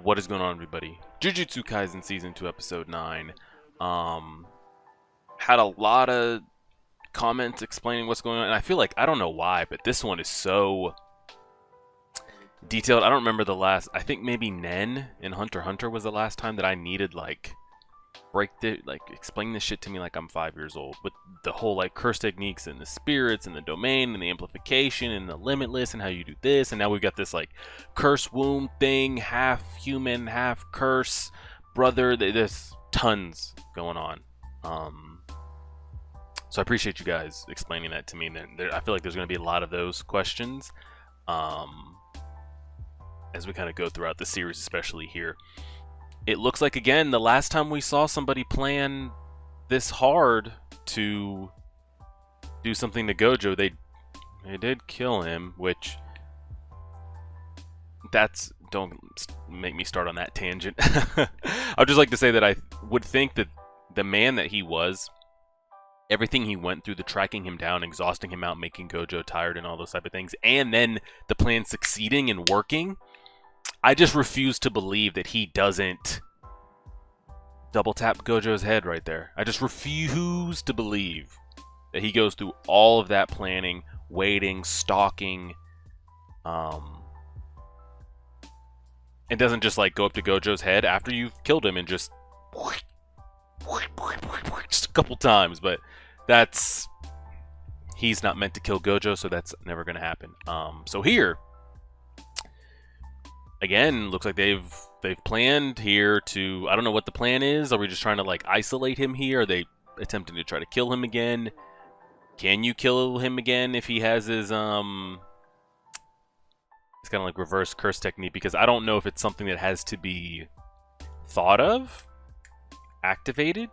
What is going on, everybody? Jujutsu Kaisen Season 2, Episode 9. Had a lot of comments explaining what's going on, and I feel like, I don't know why, but this one is so detailed. I don't remember the last, I think maybe Nen in Hunter x Hunter was the last time that I needed, like, explain this shit to me like I'm 5 years old. With the whole, like, curse techniques and the spirits and the domain and the amplification and the limitless and how you do this. And now we've got this, like, curse womb thing, half human, half curse, brother. There's tons going on. So I appreciate you guys explaining that to me. And I feel like there's going to be a lot of those questions as we kind of go throughout the series, especially here. It looks like, again, the last time we saw somebody plan this hard to do something to Gojo, they did kill him, which don't make me start on that tangent. I'd just like to say that I would think that the man that he was, everything he went through, the tracking him down, exhausting him out, making Gojo tired and all those type of things, and then the plan succeeding and working, I just refuse to believe that he doesn't double tap Gojo's head right there. I just refuse to believe that he goes through all of that planning, waiting, stalking, and doesn't just like go up to Gojo's head after you've killed him and just a couple times. But he's not meant to kill Gojo, so that's never gonna happen. So here, again, looks like they've planned here to, I don't know what the plan is. Are we just trying to like isolate him here? Are they attempting to try to kill him again? Can you kill him again if he has his it's kind of like reverse curse technique? Because I don't know if it's something that has to be thought of, activated,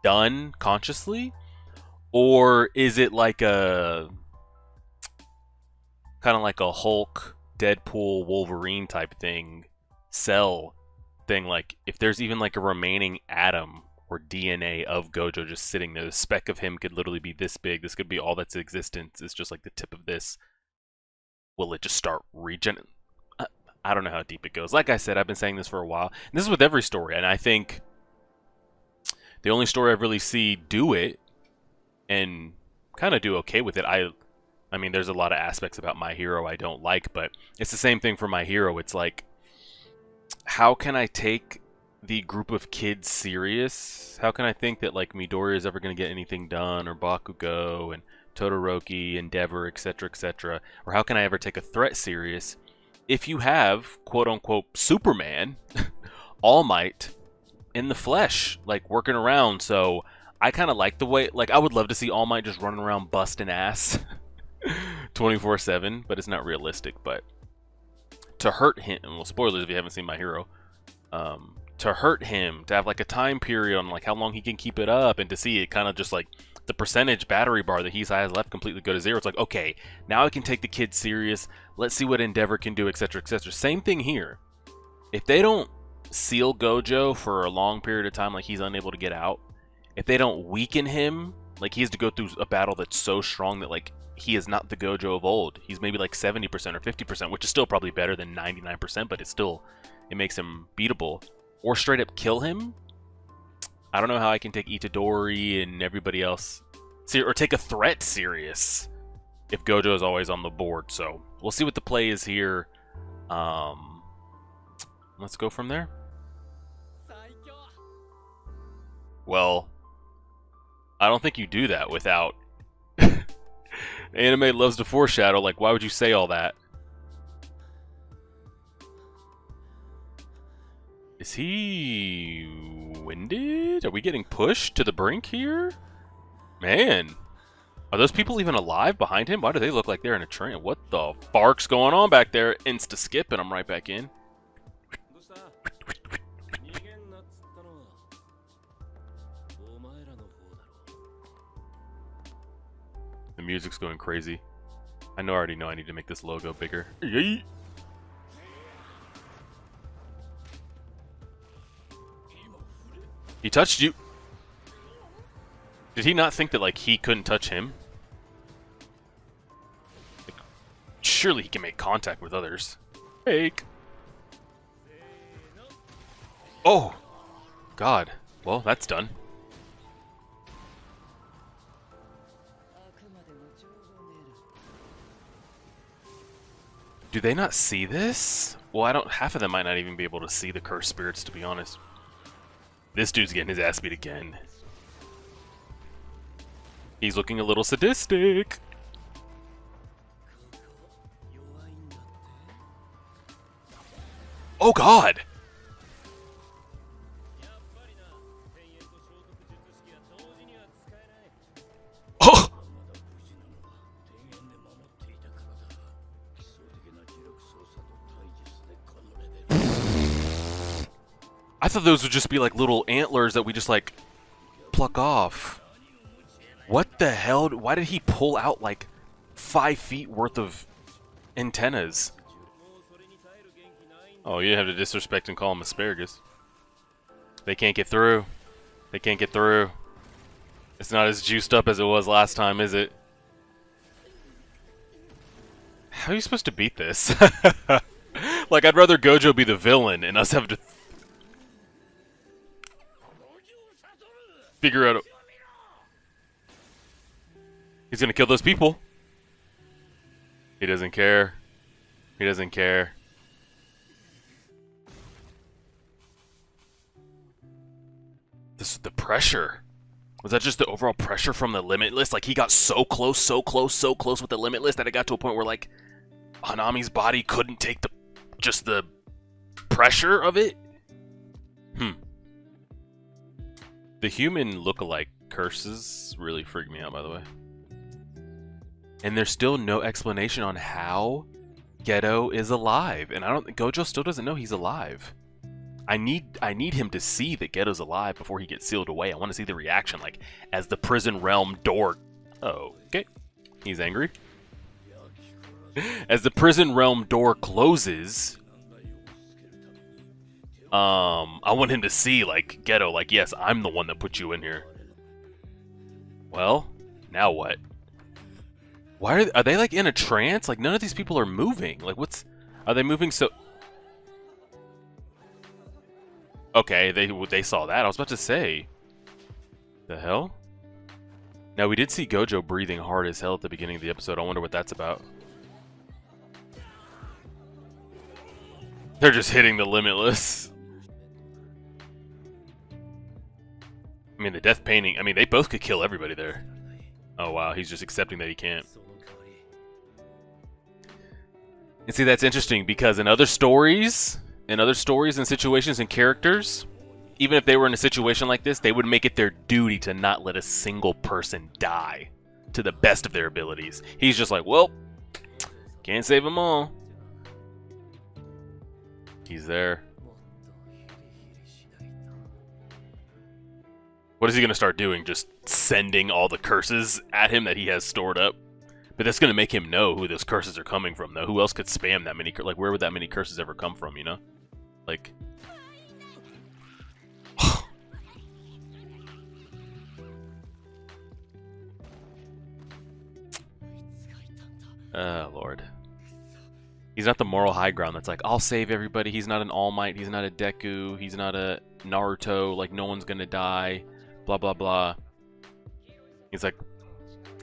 done consciously, or is it like a kind of like a Hulk, Deadpool, Wolverine type thing, Cell thing? Like if there's even like a remaining atom or DNA of Gojo just sitting there, the speck of him could literally be this big. This could be all that's existence. It's just like the tip of this. Will it just start regenerating? I don't know how deep it goes. Like I said, I've been saying this for a while. And this is with every story, and I think the only story I really see do it and kind of do okay with it. I mean, there's a lot of aspects about My Hero I don't like, but it's the same thing for My Hero. It's like, how can I take the group of kids serious? How can I think that like Midoriya is ever going to get anything done, or Bakugo and Todoroki, Endeavor, etc., etc.? Or how can I ever take a threat serious if you have, quote-unquote, Superman, All Might, in the flesh, like working around? So I kind of like the way, like I would love to see All Might just running around busting ass 24/7, but it's not realistic. But to hurt him, well, spoilers if you haven't seen My Hero, to hurt him, to have like a time period on like how long he can keep it up, and to see it kind of just like the percentage battery bar that he has left completely go to zero. It's like, okay, now I can take the kid serious. Let's see what Endeavor can do, etc., etc. Same thing here. If they don't seal Gojo for a long period of time, like he's unable to get out, if they don't weaken him, like he has to go through a battle that's so strong that like he is not the Gojo of old. He's maybe like 70% or 50%, which is still probably better than 99%, but it makes him beatable. Or straight up kill him. I don't know how I can take Itadori and everybody else or take a threat serious if Gojo is always on the board. So we'll see what the play is here. Let's go from there. Well, I don't think you do that without... Anime loves to foreshadow. Like, why would you say all that? Is he winded? Are we getting pushed to the brink here? Man, are those people even alive behind him? Why do they look like they're in a train? What the fark's going on back there? Insta skip and I'm right back in. The music's going crazy. I already know I need to make this logo bigger. Yeet. He touched you. Did he not think that like he couldn't touch him? Like, surely he can make contact with others. Fake. Oh! God. Well, that's done. Do they not see this? Well, I don't. Half of them might not even be able to see the cursed spirits, to be honest. This dude's getting his ass beat again. He's looking a little sadistic. Oh God! Oh! I thought those would just be like little antlers that we just like pluck off. What the hell? Why did he pull out like 5 feet worth of antennas? Oh, you have to disrespect and call him asparagus. They can't get through. They can't get through. It's not as juiced up as it was last time, is it? How are you supposed to beat this? Like, I'd rather Gojo be the villain and us have to figure out. He's gonna kill those people. He doesn't care. He doesn't care. The pressure. Was that just the overall pressure from the Limitless? Like, he got so close, so close, so close with the Limitless that it got to a point where, like, Hanami's body couldn't take just the pressure of it? The human look-alike curses really freak me out, by the way. And there's still no explanation on how Geto is alive. And Gojo still doesn't know he's alive. I need him to see that Geto's alive before he gets sealed away. I want to see the reaction, like, as the prison realm door... Oh, okay. He's angry. As the prison realm door closes... I want him to see, like, Geto, like, yes, I'm the one that put you in here. Well, now what? Why are they, like, in a trance? Like, none of these people are moving. Like, are they moving so... Okay, they saw that. I was about to say. The hell? Now, we did see Gojo breathing hard as hell at the beginning of the episode. I wonder what that's about. They're just hitting the Limitless. I mean, the death painting... I mean, they both could kill everybody there. Oh, wow. He's just accepting that he can't. And see, that's interesting, because in other stories... and situations and characters, even if they were in a situation like this, they would make it their duty to not let a single person die to the best of their abilities. He's just like, well, can't save them all. He's there. What is he going to start doing? Just sending all the curses at him that he has stored up? But that's going to make him know who those curses are coming from, though. Who else could spam that many? Like, where would that many curses ever come from, you know? Like... Oh, Lord. He's not the moral high ground that's like, I'll save everybody. He's not an All Might. He's not a Deku. He's not a Naruto. Like, no one's gonna die. Blah, blah, blah. He's like,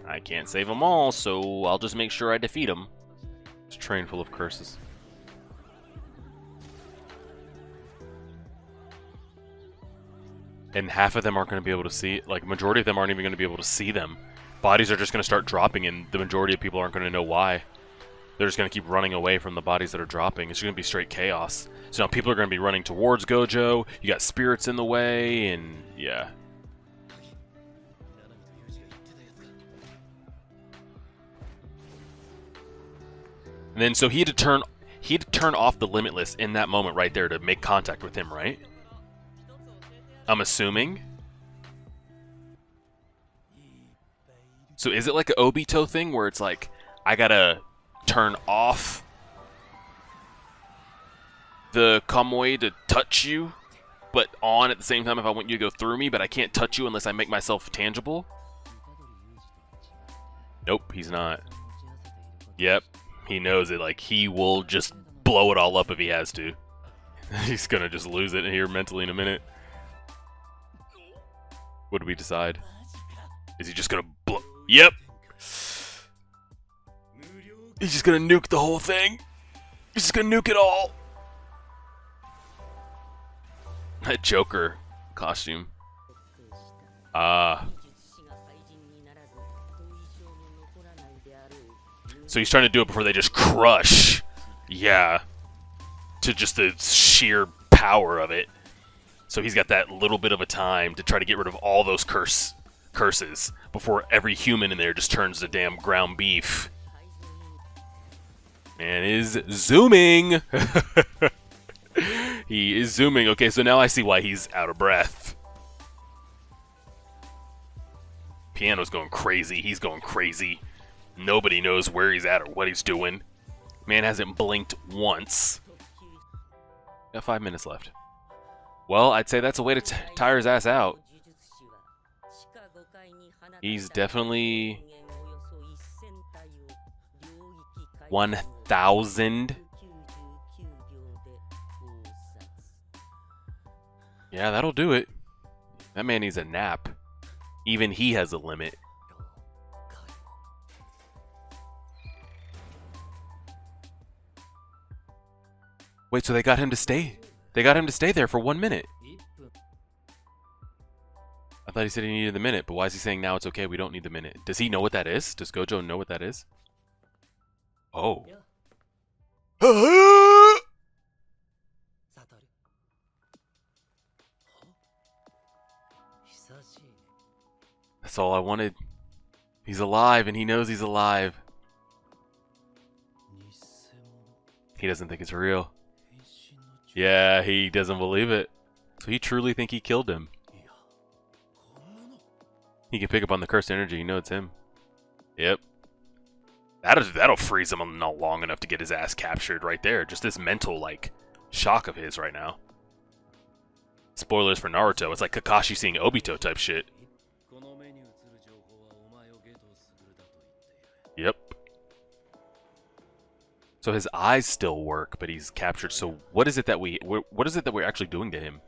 I can't save them all, so I'll just make sure I defeat them. It's a train full of curses. And half of them aren't going to be able to see, like, majority of them aren't even going to be able to see them. Bodies are just going to start dropping, and the majority of people aren't going to know why. They're just going to keep running away from the bodies that are dropping. It's going to be straight chaos. So now people are going to be running towards Gojo. You got spirits in the way, and yeah. And then, so he had to turn off the Limitless in that moment right there to make contact with him, right? I'm assuming. So is it like an Obito thing where it's like, I gotta turn off the Kamui to touch you, but on at the same time if I want you to go through me, but I can't touch you unless I make myself tangible? Nope, he's not. Yep, he knows it. Like, he will just blow it all up if he has to. He's gonna just lose it here mentally in a minute. What do we decide? Is he just gonna blow? Yep. He's just gonna nuke the whole thing. He's just gonna nuke it all. That Joker costume. So he's trying to do it before they just crush. Yeah. To just the sheer power of it. So he's got that little bit of a time to try to get rid of all those curses before every human in there just turns to damn ground beef. Man is zooming. He is zooming. Okay, so now I see why he's out of breath. Piano's going crazy. He's going crazy. Nobody knows where he's at or what he's doing. Man hasn't blinked once. Got 5 minutes left. Well, I'd say that's a way to tire his ass out. He's definitely 1,000. Yeah, that'll do it. That man needs a nap. Even he has a limit. Wait, so they got him to stay? They got him to stay there for 1 minute. I thought he said he needed the minute, but why is he saying now it's okay, we don't need the minute? Does he know what that is? Does Gojo know what that is? Oh. That's all I wanted. He's alive, and he knows he's alive. He doesn't think it's real. Yeah, he doesn't believe it. So he truly think he killed him. He can pick up on the cursed energy. You know it's him. Yep. That'll freeze him not long enough to get his ass captured right there. Just this mental, like, shock of his right now. Spoilers for Naruto. It's like Kakashi seeing Obito type shit. Yep. So his eyes still work, but he's captured. So what is it that we're actually doing to him?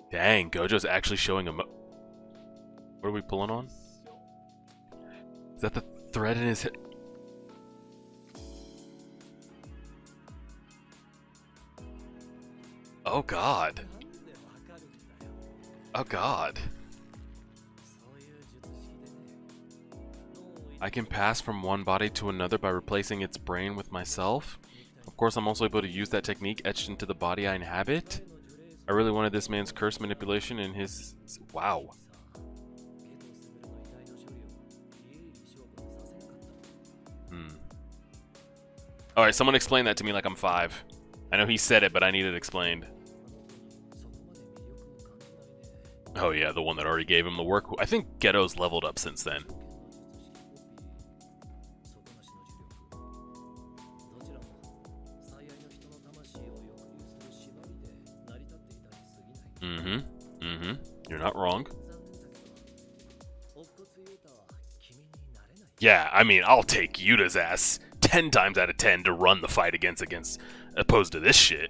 Dang, Gojo's actually showing him. What are we pulling on? Is that the thread in his head? Oh God. Oh God. I can pass from one body to another by replacing its brain with myself. Of course, I'm also able to use that technique etched into the body I inhabit. I really wanted this man's curse manipulation and his... Wow. Alright, someone explain that to me like I'm 5. I know he said it, but I need it explained. Oh yeah, the one that already gave him the work. I think Geto's leveled up since then. You're not wrong. Yeah, I mean, I'll take Yuta's ass 10 times out of 10 to run the fight against opposed to this shit.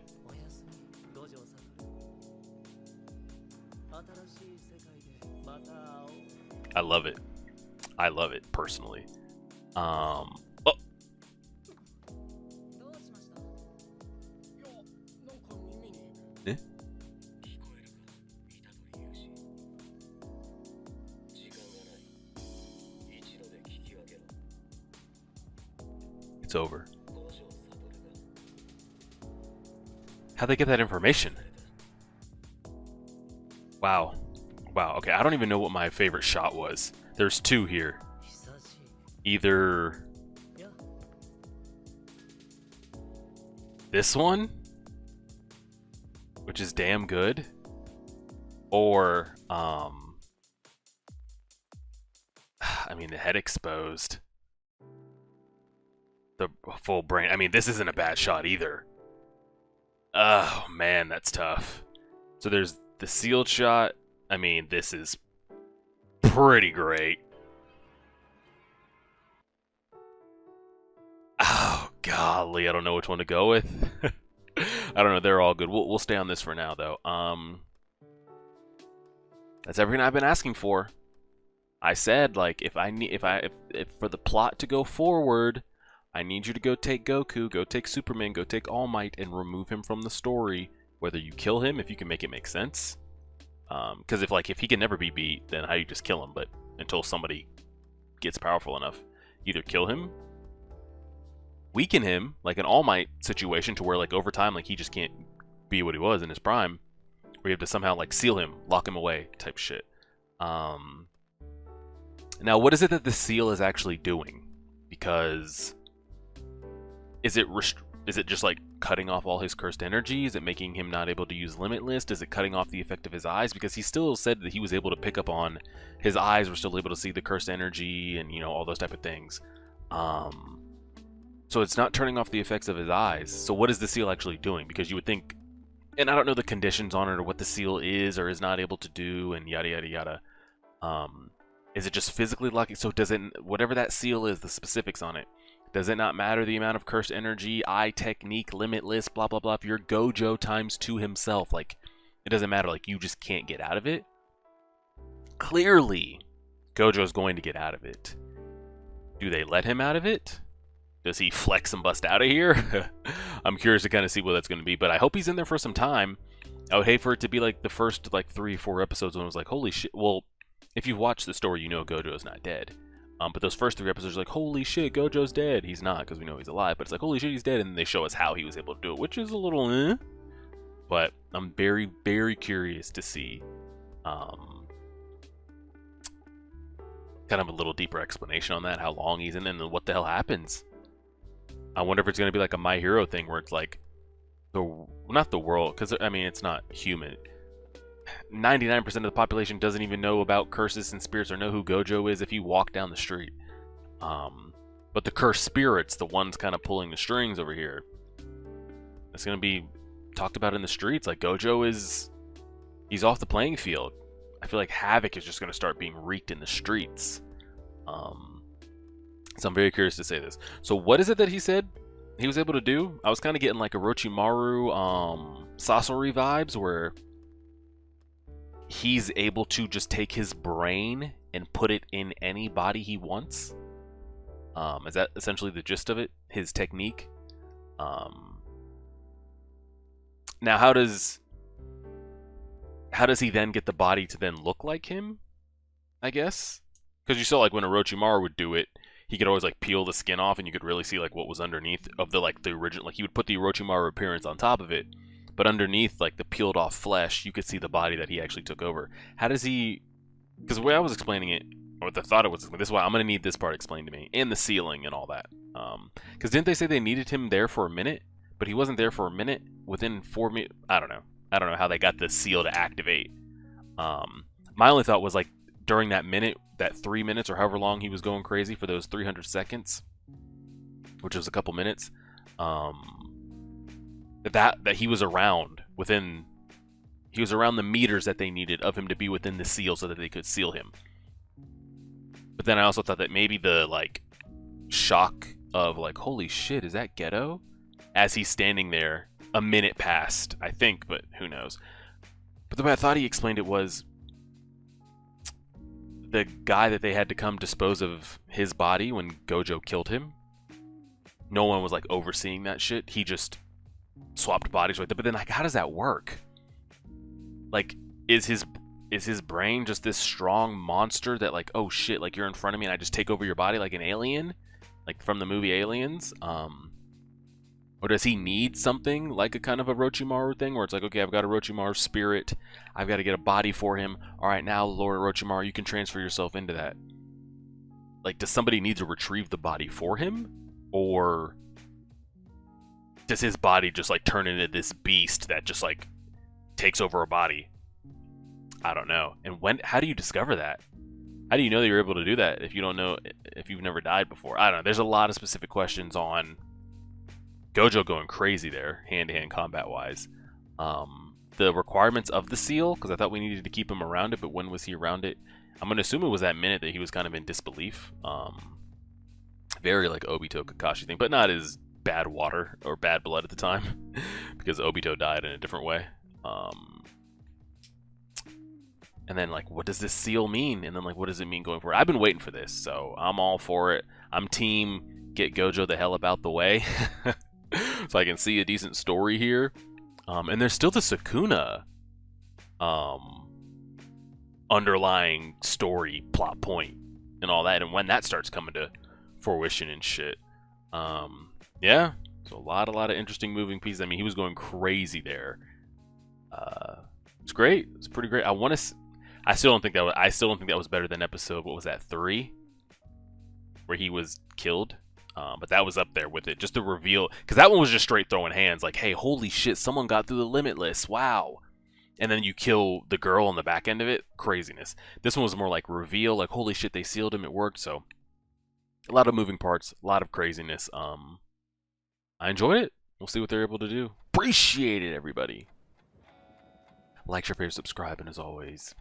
I love it. I love it personally. Oh. Eh? It's over. How'd they get that information? Wow. Wow, okay, I don't even know what my favorite shot was. There's 2 here. Either this one, which is damn good, or I mean, the head exposed, the full brain. I mean, this isn't a bad shot either. Oh man, that's tough. So there's the sealed shot. I mean, this is pretty great. Oh, golly, I don't know which one to go with. I don't know. They're all good. We'll stay on this for now, though. That's everything I've been asking for. I said, like, if for the plot to go forward, I need you to go take Goku, go take Superman, go take All Might, and remove him from the story. Whether you kill him, if you can make it make sense. Because if he can never be beat, then how do you just kill him? But until somebody gets powerful enough, either kill him, weaken him, like an All Might situation, to where like over time, like he just can't be what he was in his prime, or you have to somehow like seal him, lock him away, type shit. Now, what is it that the seal is actually doing? Because is it just like cutting off all his cursed energy? Is it making him not able to use Limitless? Is it cutting off the effect of his eyes? Because he still said that he was able to pick up on his eyes were still able to see the cursed energy and, you know, all those type of things. So it's not turning off the effects of his eyes. So what is the seal actually doing? Because you would think, and I don't know the conditions on it or what the seal is or is not able to do and yada yada yada. Is it just physically locking? So does it, whatever that seal is, the specifics on it, does it not matter the amount of cursed energy, eye technique, Limitless, blah blah blah? If you're Gojo times 2 himself, like, it doesn't matter, like, you just can't get out of it? Clearly, Gojo's going to get out of it. Do they let him out of it? Does he flex and bust out of here? I'm curious to kind of see what that's going to be, but I hope he's in there for some time. I would hate for it to be like the first, like, 3-4 episodes when it was like, holy shit. Well, if you've watched the story, you know Gojo's not dead. But those first 3 episodes are like, holy shit, Gojo's dead. He's not, because we know he's alive, but it's like, holy shit, he's dead, and they show us how he was able to do it, which is a little But I'm very, very curious to see kind of a little deeper explanation on that, how long he's in, and what the hell happens. I wonder if it's going to be like a My Hero thing, where it's like, not the world, because, I mean, it's not human. 99% of the population doesn't even know about curses and spirits or know who Gojo is if you walk down the street. But the cursed spirits, the ones kind of pulling the strings over here, it's going to be talked about in the streets. Like, Gojo he's off the playing field. I feel like havoc is just going to start being wreaked in the streets. So I'm very curious to say this. So what is it that he said he was able to do? I was kind of getting like Orochimaru, Sasori vibes, where he's able to just take his brain and put it in any body he wants. Is that essentially the gist of it? His technique? Now, how does he then get the body to then look like him? I guess? Because you saw, like, when Orochimaru would do it, he could always, like, peel the skin off and you could really see, like, what was underneath of the, like, the original. Like, he would put the Orochimaru appearance on top of it, but underneath, like, the peeled off flesh, you could see the body that he actually took over. How does he... Because the way I was explaining it, or the thought it was, this is why I'm going to need this part explained to me, and the ceiling and all that. Because didn't they say they needed him there for a minute? But he wasn't there for a minute within 4 minutes. I don't know. I don't know how they got the seal to activate. My only thought was, like, during that minute, that 3 minutes or however long he was going crazy for those 300 seconds, which was a couple minutes, that he was around within, he was around the meters that they needed of him to be within the seal so that they could seal him. But then I also thought that maybe the, like, shock of, like, holy shit, is that Geto? As he's standing there, a minute passed, I think, but who knows. But the way I thought he explained it was, the guy that they had to come dispose of his body when Gojo killed him, no one was, like, overseeing that shit. He just swapped bodies right there. But then, like, how does that work? Like, is his brain just this strong monster that, like, oh shit, like, you're in front of me and I just take over your body like an alien? Like, from the movie Aliens? Or does he need something like a kind of a Orochimaru thing where it's like, okay, I've got a Orochimaru spirit, I've got to get a body for him. All right, now, Lord Orochimaru, you can transfer yourself into that. Like, does somebody need to retrieve the body for him? Or does his body just, like, turn into this beast that just, like, takes over a body? I don't know. And how do you discover that? How do you know that you're able to do that if you don't know, if you've never died before? I don't know. There's a lot of specific questions on Gojo going crazy there, hand-to-hand combat-wise. The requirements of the seal, because I thought we needed to keep him around it, but when was he around it? I'm going to assume it was that minute that he was kind of in disbelief. Very like Obito Kakashi thing, but not as bad water or bad blood at the time because Obito died in a different way. And then like, what does this seal mean? And then like, what does it mean going forward? I've been waiting for this, so I'm all for it. I'm team get Gojo the hell about the way, so I can see a decent story here. And there's still the Sukuna underlying story plot point and all that, and when that starts coming to fruition and shit. Yeah, so a lot of interesting moving pieces. I mean, he was going crazy there. It's great. It's pretty great. I still don't think that was better than episode, what was that, 3, where he was killed. But that was up there with it. Just the reveal, because that one was just straight throwing hands, like, hey, holy shit, someone got through the Limitless, wow. And then you kill the girl on the back end of it, craziness. This one was more like reveal, like, holy shit, they sealed him, it worked. So a lot of moving parts, a lot of craziness. I enjoyed it. We'll see what they're able to do. Appreciate it, everybody. Like, share, subscribe, and as always,